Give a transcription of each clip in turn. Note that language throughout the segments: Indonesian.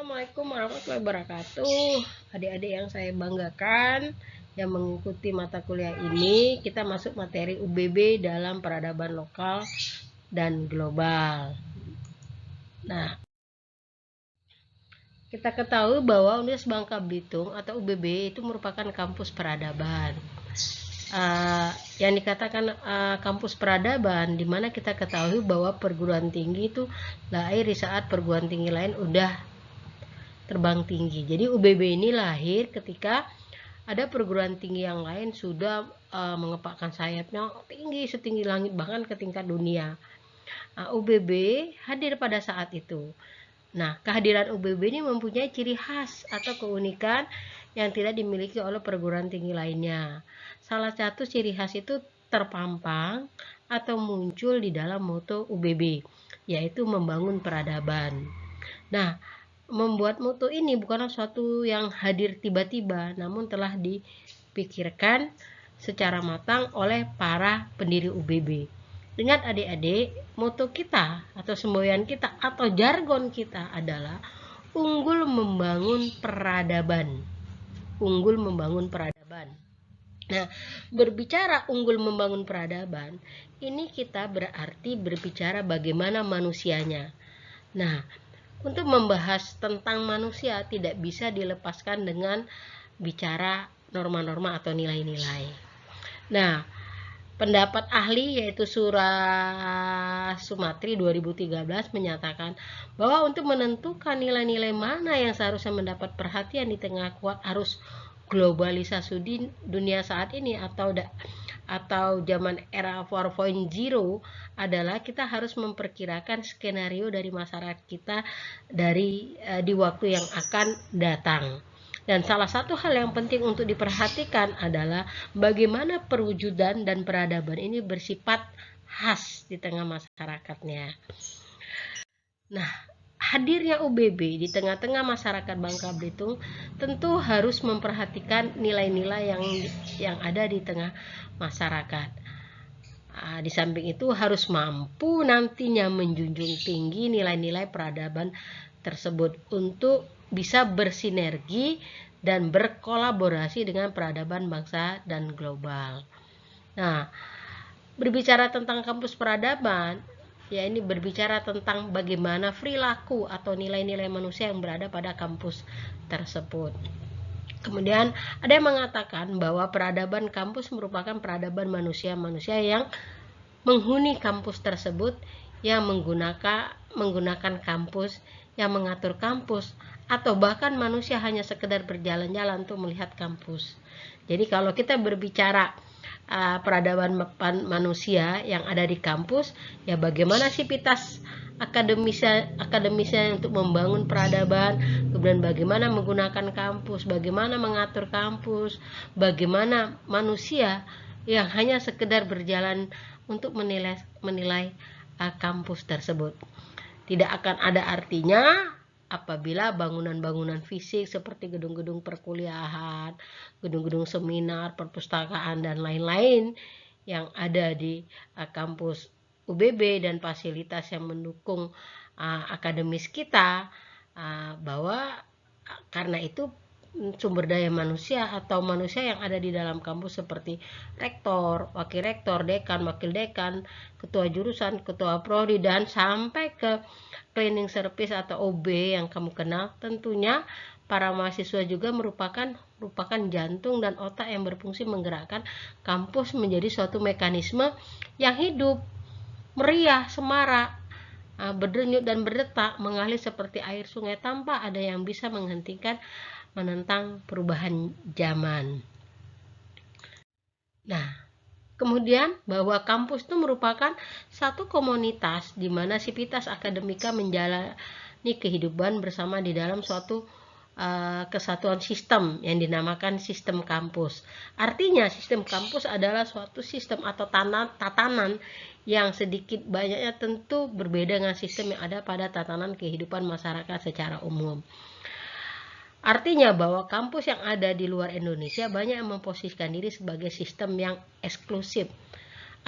Assalamualaikum warahmatullahi wabarakatuh. Adik-adik yang saya banggakan yang mengikuti mata kuliah ini, kita masuk materi UBB dalam peradaban lokal dan global. Nah, kita ketahui bahwa Universitas Bangka Belitung atau UBB itu merupakan kampus peradaban. Yang dikatakan kampus peradaban, dimana kita ketahui bahwa perguruan tinggi itu lahir di saat perguruan tinggi lain udah terbang tinggi. Jadi UBB ini lahir ketika ada perguruan tinggi yang lain sudah mengepakkan sayapnya tinggi setinggi langit, bahkan ke tingkat dunia. UBB hadir pada saat itu. Nah, kehadiran UBB ini mempunyai ciri khas atau keunikan yang tidak dimiliki oleh perguruan tinggi lainnya. Salah satu ciri khas itu terpampang atau muncul di dalam moto UBB, yaitu membangun peradaban. Nah, membuat moto ini bukanlah suatu yang hadir tiba-tiba, namun telah dipikirkan secara matang oleh para pendiri UBB. Ingat adik-adik, moto kita atau semboyan kita atau jargon kita adalah unggul membangun peradaban. Unggul membangun peradaban. Nah, berbicara unggul membangun peradaban, ini kita berarti berbicara bagaimana manusianya. Nah, untuk membahas tentang manusia tidak bisa dilepaskan dengan bicara norma-norma atau nilai-nilai. Nah, pendapat ahli yaitu Surah Sumatri 2013 menyatakan bahwa untuk menentukan nilai-nilai mana yang seharusnya mendapat perhatian di tengah kuat arus globalisasi dunia saat ini atau zaman era 4.0 adalah kita harus memperkirakan skenario dari masyarakat kita di waktu yang akan datang. Dan salah satu hal yang penting untuk diperhatikan adalah bagaimana perwujudan dan peradaban ini bersifat khas di tengah masyarakatnya. Nah, hadirnya UBB di tengah-tengah masyarakat Bangka Belitung tentu harus memperhatikan nilai-nilai yang ada di tengah masyarakat. Di samping itu harus mampu nantinya menjunjung tinggi nilai-nilai peradaban tersebut untuk bisa bersinergi dan berkolaborasi dengan peradaban bangsa dan global. Nah, berbicara tentang kampus peradaban, ya ini berbicara tentang bagaimana perilaku atau nilai-nilai manusia yang berada pada kampus tersebut. Kemudian ada yang mengatakan bahwa peradaban kampus merupakan peradaban manusia yang menghuni kampus tersebut, yang menggunakan kampus, yang mengatur kampus, atau bahkan manusia hanya sekedar berjalan-jalan untuk melihat kampus. Jadi kalau kita berbicara peradaban manusia yang ada di kampus, ya bagaimana sivitas akademisnya untuk membangun peradaban, kemudian bagaimana menggunakan kampus, bagaimana mengatur kampus, bagaimana manusia yang hanya sekedar berjalan untuk menilai kampus tersebut. Tidak akan ada artinya apabila bangunan-bangunan fisik seperti gedung-gedung perkuliahan, gedung-gedung seminar, perpustakaan, dan lain-lain yang ada di kampus UBB dan fasilitas yang mendukung akademis kita, bahwa karena itu sumber daya manusia atau manusia yang ada di dalam kampus seperti rektor, wakil rektor, dekan, wakil dekan, ketua jurusan, ketua prodi, dan sampai ke cleaning service atau OB yang kamu kenal, tentunya para mahasiswa juga merupakan jantung dan otak yang berfungsi menggerakkan kampus menjadi suatu mekanisme yang hidup, meriah, semarak, berdenyut dan berdetak, mengalir seperti air sungai tanpa ada yang bisa menentang perubahan zaman. Nah, kemudian bahwa kampus itu merupakan satu komunitas di mana sivitas akademika menjalani kehidupan bersama di dalam suatu kesatuan sistem yang dinamakan sistem kampus. Artinya sistem kampus adalah suatu sistem atau tatanan yang sedikit banyaknya tentu berbeda dengan sistem yang ada pada tatanan kehidupan masyarakat secara umum. Artinya bahwa kampus yang ada di luar Indonesia banyak yang memposisikan diri sebagai sistem yang eksklusif.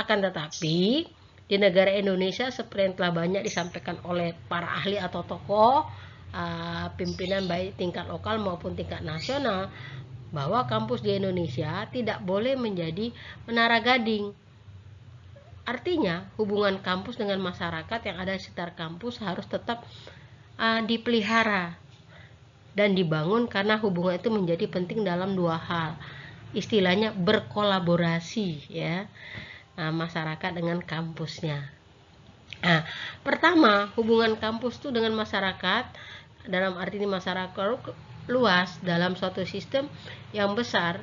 Akan tetapi di negara Indonesia seperti yang telah banyak disampaikan oleh para ahli atau tokoh pimpinan baik tingkat lokal maupun tingkat nasional bahwa kampus di Indonesia tidak boleh menjadi menara gading. Artinya hubungan kampus dengan masyarakat yang ada di sekitar kampus harus tetap dipelihara dan dibangun, karena hubungan itu menjadi penting dalam dua hal, istilahnya berkolaborasi ya, masyarakat dengan kampusnya. Nah, pertama, hubungan kampus itu dengan masyarakat dalam arti ini masyarakat luas dalam suatu sistem yang besar,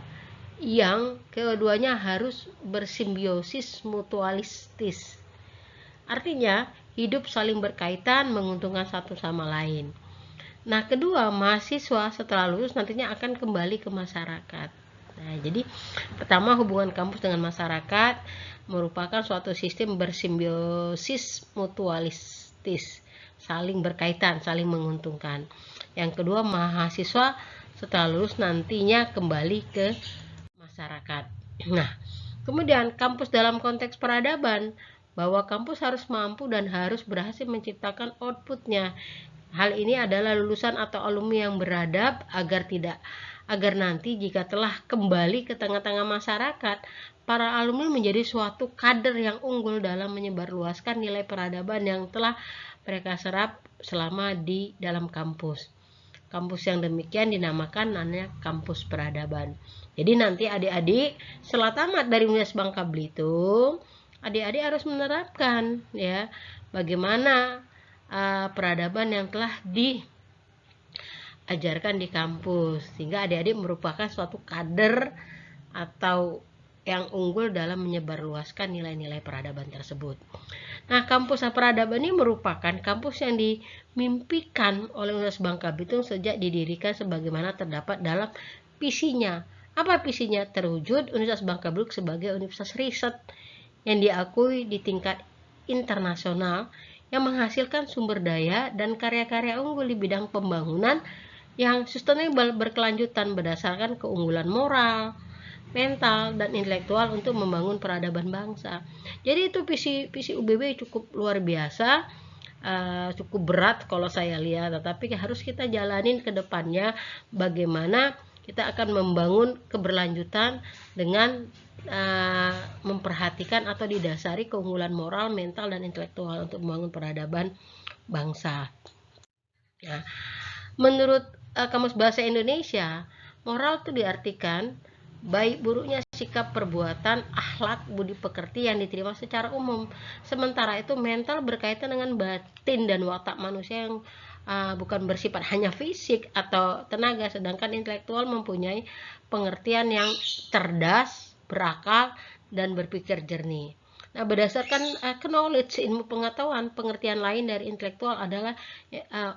yang keduanya harus bersimbiosis mutualistis. Artinya hidup saling berkaitan, menguntungkan satu sama lain. Nah, kedua, mahasiswa setelah lulus nantinya akan kembali ke masyarakat. Nah, jadi pertama, hubungan kampus dengan masyarakat merupakan suatu sistem bersimbiosis mutualistis, saling berkaitan, saling menguntungkan. Yang kedua, mahasiswa setelah lulus nantinya kembali ke masyarakat. Nah, kemudian kampus dalam konteks peradaban, bahwa kampus harus mampu dan harus berhasil menciptakan outputnya. Hal ini adalah lulusan atau alumni yang beradab agar nanti jika telah kembali ke tengah-tengah masyarakat, para alumni menjadi suatu kader yang unggul dalam menyebarluaskan nilai peradaban yang telah mereka serap selama di dalam kampus. Kampus yang demikian dinamakan namanya kampus peradaban. Jadi nanti adik-adik setelah tamat dari Universitas Bangka Belitung, adik-adik harus menerapkan ya bagaimana peradaban yang telah diajarkan di kampus, sehingga adik-adik merupakan suatu kader atau yang unggul dalam menyebarluaskan nilai-nilai peradaban tersebut. Nah, kampus peradaban ini merupakan kampus yang dimimpikan oleh Universitas Bangka Belitung sejak didirikan sebagaimana terdapat dalam visinya. Apa visinya? Terwujud Universitas Bangka Belitung sebagai universitas riset yang diakui di tingkat internasional, yang menghasilkan sumber daya dan karya-karya unggul di bidang pembangunan yang sustainable berkelanjutan berdasarkan keunggulan moral, mental, dan intelektual untuk membangun peradaban bangsa. Jadi itu visi UBB cukup luar biasa, cukup berat kalau saya lihat, tetapi harus kita jalanin ke depannya bagaimana kita akan membangun keberlanjutan dengan memperhatikan atau didasari keunggulan moral, mental, dan intelektual untuk membangun peradaban bangsa. Nah, menurut Kamus Bahasa Indonesia, moral itu diartikan baik buruknya sikap, perbuatan, akhlak, budi pekerti yang diterima secara umum. Sementara itu mental berkaitan dengan batin dan watak manusia yang bukan bersifat hanya fisik atau tenaga, sedangkan intelektual mempunyai pengertian yang cerdas, berakal, dan berpikir jernih. Nah, berdasarkan knowledge, ilmu pengetahuan, pengertian lain dari intelektual adalah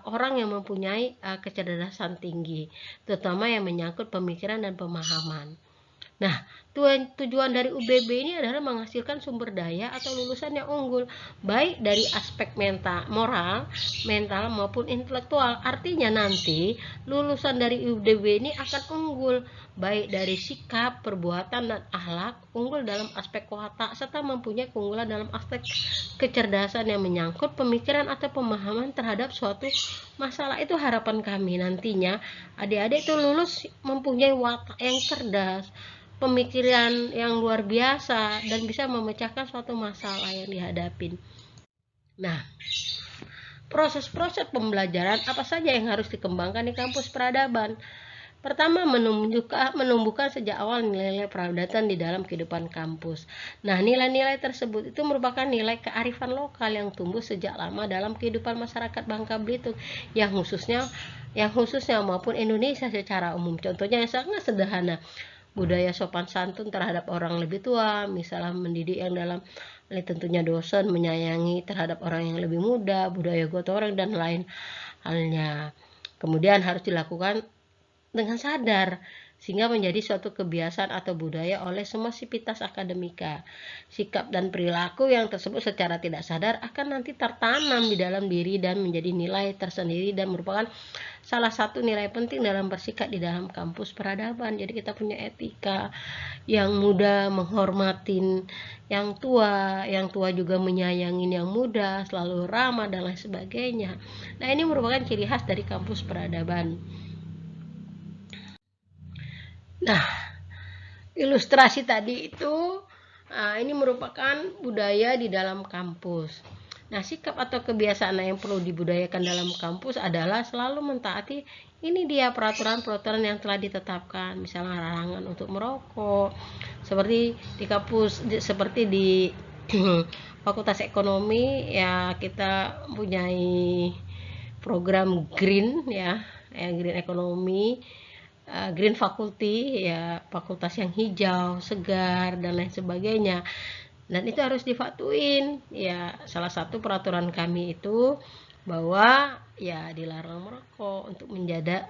orang yang mempunyai kecerdasan tinggi, terutama yang menyangkut pemikiran dan pemahaman. Nah, tujuan dari UBB ini adalah menghasilkan sumber daya atau lulusan yang unggul, baik dari aspek moral, mental, maupun intelektual. Artinya nanti lulusan dari UBB ini akan unggul, baik dari sikap, perbuatan, dan akhlak, unggul dalam aspek watak, serta mempunyai keunggulan dalam aspek kecerdasan yang menyangkut pemikiran atau pemahaman terhadap suatu masalah. Itu harapan kami nantinya adik-adik itu lulus mempunyai watak yang cerdas, pemikiran yang luar biasa, dan bisa memecahkan suatu masalah yang dihadapin. Nah, proses-proses pembelajaran apa saja yang harus dikembangkan di kampus peradaban? Pertama, menumbuhkan sejak awal nilai-nilai peradaban di dalam kehidupan kampus. Nah, nilai-nilai tersebut itu merupakan nilai kearifan lokal yang tumbuh sejak lama dalam kehidupan masyarakat Bangka Belitung, yang khususnya maupun Indonesia secara umum. Contohnya yang sangat sederhana, budaya sopan santun terhadap orang lebih tua, misalnya mendidik yang dalam tentunya dosen, menyayangi terhadap orang yang lebih muda, budaya gotong royong, dan lain halnya. Kemudian harus dilakukan dengan sadar, sehingga menjadi suatu kebiasaan atau budaya oleh semua sivitas akademika. Sikap dan perilaku yang tersebut secara tidak sadar akan nanti tertanam di dalam diri dan menjadi nilai tersendiri dan merupakan salah satu nilai penting dalam bersikap di dalam kampus peradaban. Jadi kita punya etika, yang muda menghormatin yang tua juga menyayangin yang muda, selalu ramah dan lain sebagainya. Nah, ini merupakan ciri khas dari kampus peradaban. Nah, ilustrasi tadi itu ini merupakan budaya di dalam kampus. Nah, sikap atau kebiasaan yang perlu dibudayakan dalam kampus adalah selalu mentaati ini dia peraturan-peraturan yang telah ditetapkan, misalnya larangan untuk merokok, seperti di kampus, seperti di Fakultas Ekonomi ya, kita mempunyai program green ya, green ekonomi, green faculty ya, fakultas yang hijau, segar dan lain sebagainya. Dan itu harus dipatuin ya. Salah satu peraturan kami itu bahwa ya dilarang merokok untuk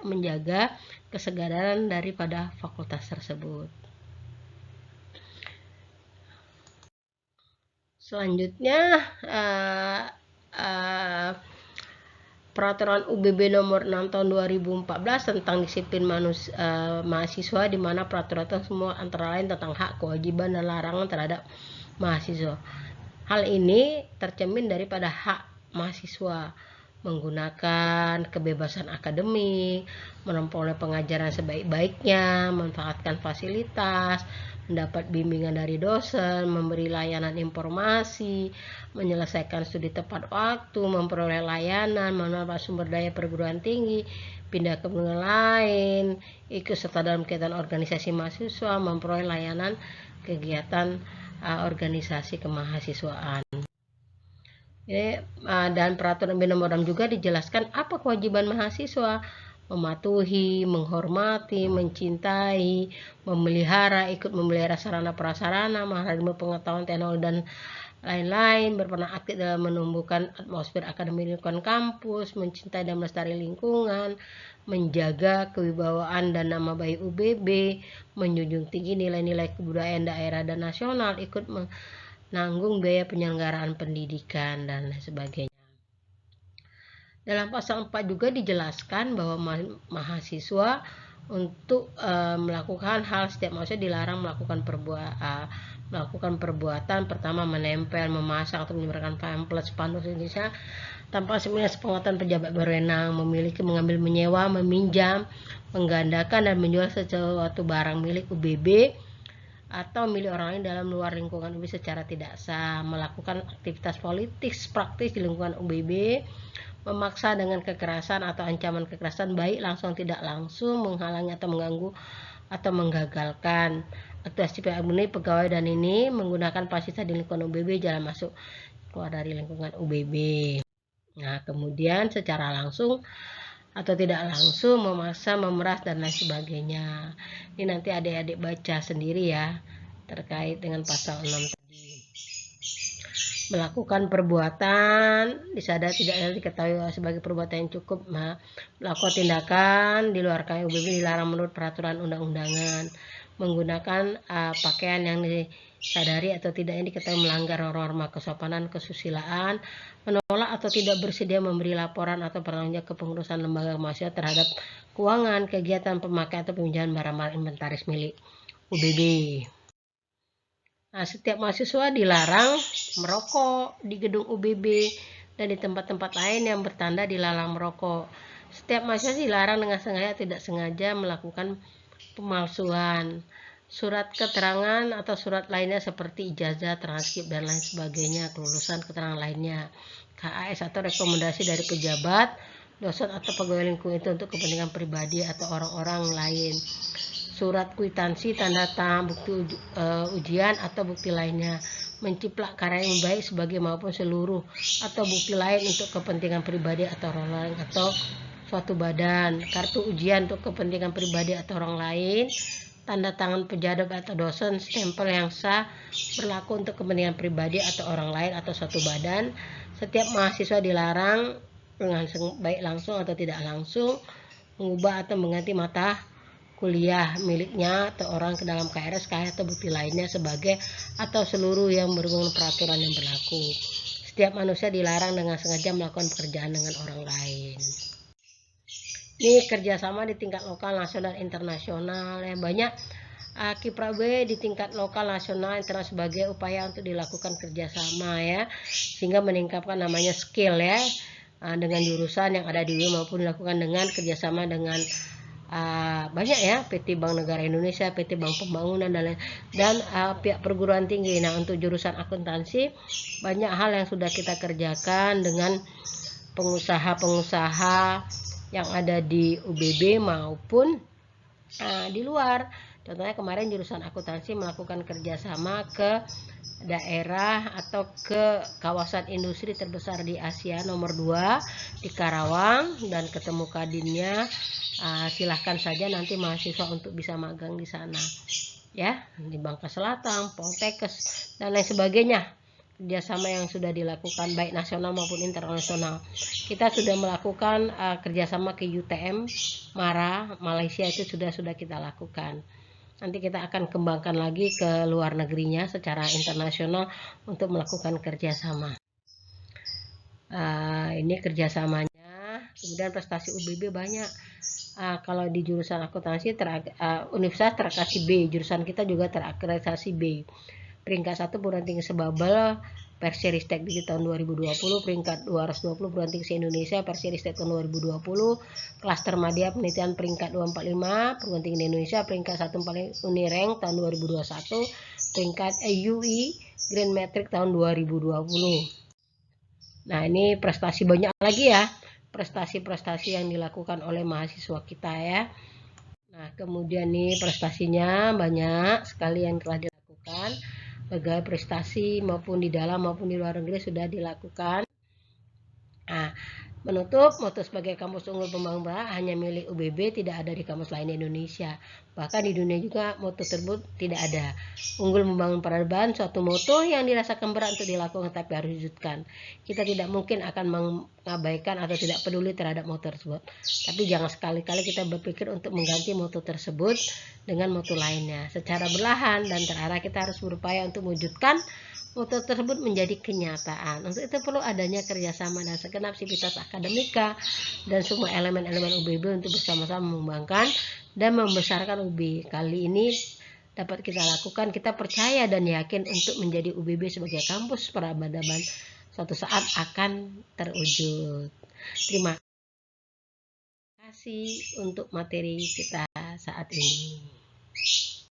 menjaga kesegaran daripada fakultas tersebut. Selanjutnya peraturan UBB nomor 6 tahun 2014 tentang disiplin mahasiswa, di mana peraturan itu semua antara lain tentang hak, kewajiban, dan larangan terhadap mahasiswa. Hal ini tercermin daripada hak mahasiswa menggunakan kebebasan akademik, memperoleh pengajaran sebaik-baiknya, memanfaatkan fasilitas, mendapat bimbingan dari dosen, memberi layanan informasi, menyelesaikan studi tepat waktu, memperoleh layanan, menambah sumber daya perguruan tinggi, pindah ke perguruan lain, ikut serta dalam kegiatan organisasi mahasiswa, memperoleh layanan kegiatan organisasi kemahasiswaan. Dan peraturan B nomor 6 juga dijelaskan apa kewajiban mahasiswa: mematuhi, menghormati, mencintai, memelihara, ikut memelihara sarana prasarana, menghargai pengetahuan teknologi dan lain-lain, berperan aktif dalam menumbuhkan atmosfer akademik lingkungan kampus, mencintai dan melestari lingkungan, menjaga kewibawaan dan nama baik UBB, menjunjung tinggi nilai-nilai kebudayaan daerah dan nasional, ikut menanggung biaya penyelenggaraan pendidikan dan lain sebagainya. Dalam pasal 4 juga dijelaskan bahwa mahasiswa untuk melakukan hal, setiap mahasiswa dilarang melakukan perbuatan pertama menempel, memasang atau menyebarkan pamflet spanduk Indonesia tanpa sepengetahuan pejabat berwenang, memiliki, mengambil, menyewa, meminjam, menggandakan dan menjual sesuatu barang milik UBB atau milik orang lain dalam luar lingkungan UBB secara tidak sah, melakukan aktivitas politik praktis di lingkungan UBB, memaksa dengan kekerasan atau ancaman kekerasan baik langsung tidak langsung, menghalangi atau mengganggu atau menggagalkan aktivitas pegawai dan ini menggunakan fasilitas di lingkungan UBB, jalan masuk keluar dari lingkungan UBB. Nah, kemudian secara langsung atau tidak langsung memaksa, memeras dan lain sebagainya. Ini nanti adik-adik baca sendiri ya terkait dengan pasal 6 tadi. Melakukan perbuatan disadari tidak diketahui sebagai perbuatan yang cukup, melakukan tindakan di luar UBB dilarang menurut peraturan undang-undangan, menggunakan pakaian yang disadari atau tidak yang diketahui melanggar norma kesopanan, kesusilaan, menolak atau tidak bersedia memberi laporan atau pertanggungjawab kepengurusan lembaga mahasiswa terhadap keuangan, kegiatan pemakaian atau peminjaman barang-barang inventaris milik UBB. Nah, setiap mahasiswa dilarang merokok di gedung UBB dan di tempat-tempat lain yang bertanda dilarang merokok. Setiap mahasiswa dilarang dengan sengaja tidak sengaja melakukan pemalsuan surat keterangan atau surat lainnya seperti ijazah, transkrip dan lain sebagainya, kelulusan, keterangan lainnya, KAS atau rekomendasi dari pejabat, dosen atau pegawai lingkungan itu untuk kepentingan pribadi atau orang-orang lain, surat kwitansi, tanda tangan, bukti ujian atau bukti lainnya, menciplak karya yang baik sebagai maupun seluruh atau bukti lain untuk kepentingan pribadi atau orang lain atau suatu badan, kartu ujian untuk kepentingan pribadi atau orang lain, tanda tangan pejabat atau dosen, stempel yang sah berlaku untuk kepentingan pribadi atau orang lain atau suatu badan. Setiap mahasiswa dilarang dengan baik langsung atau tidak langsung mengubah atau mengganti mata kuliah miliknya atau orang ke dalam KRS, atau bukti lainnya sebagai atau seluruh yang berhubungan peraturan yang berlaku. Setiap manusia dilarang dengan sengaja melakukan pekerjaan dengan orang lain. Ini kerjasama di tingkat lokal, nasional, internasional yang banyak. Kiprah B di tingkat lokal, nasional, internasional sebagai upaya untuk dilakukan kerjasama ya, sehingga meningkatkan namanya skill ya, dengan jurusan yang ada di UI maupun dilakukan dengan kerjasama dengan banyak ya, PT Bank Negara Indonesia, PT Bank Pembangunan dan pihak perguruan tinggi. Nah, untuk jurusan akuntansi banyak hal yang sudah kita kerjakan dengan pengusaha-pengusaha yang ada di UBB maupun di luar. Contohnya kemarin jurusan akuntansi melakukan kerjasama ke daerah atau ke kawasan industri terbesar di Asia nomor 2 di Karawang, dan ketemu kadinnya. Silahkan saja nanti mahasiswa untuk bisa magang di sana ya, di Bangka Selatan, Poltekkes dan lain sebagainya. Kerjasama yang sudah dilakukan baik nasional maupun internasional. Kita sudah melakukan kerjasama ke UTM Mara, Malaysia, itu sudah kita lakukan. Nanti kita akan kembangkan lagi ke luar negerinya secara internasional untuk melakukan kerjasama. Ini kerjasamanya. Kemudian prestasi UBB banyak. Kalau di jurusan akuntansi universitas terakreditasi B, jurusan kita juga terakreditasi B. Peringkat 1 perguruan tinggi sebabel Persiristek di tahun 2020, peringkat 220 perguruan tinggi Indonesia Persiristek tahun 2020, klaster media penelitian peringkat 245 perguruan tinggi Indonesia, peringkat 1 Unirank tahun 2021, peringkat UI Grand Metric tahun 2020. Nah, ini prestasi banyak lagi ya, prestasi-prestasi yang dilakukan oleh mahasiswa kita ya. Nah, kemudian nih prestasinya banyak sekali yang telah dilakukan. Berbagai prestasi maupun di dalam maupun di luar negeri sudah dilakukan. Nah, menutup, moto sebagai kampus unggul pembangunan hanya milik UBB, tidak ada di kampus lain di Indonesia. Bahkan di dunia juga moto tersebut tidak ada. Unggul membangun peradaban, suatu moto yang dirasakan berat untuk dilakukan tapi harus diwujudkan. Kita tidak mungkin akan mengabaikan atau tidak peduli terhadap moto tersebut. Tapi jangan sekali-kali kita berpikir untuk mengganti moto tersebut dengan moto lainnya. Secara berlahan dan terarah kita harus berupaya untuk mewujudkan moto tersebut menjadi kenyataan. Untuk itu perlu adanya kerjasama dan segenap sivitas akademika dan semua elemen-elemen UBB untuk bersama-sama mengembangkan dan membesarkan UB. Kali ini dapat kita lakukan, kita percaya dan yakin untuk menjadi UBB sebagai kampus peradaban suatu saat akan terwujud. Terima kasih untuk materi kita saat ini.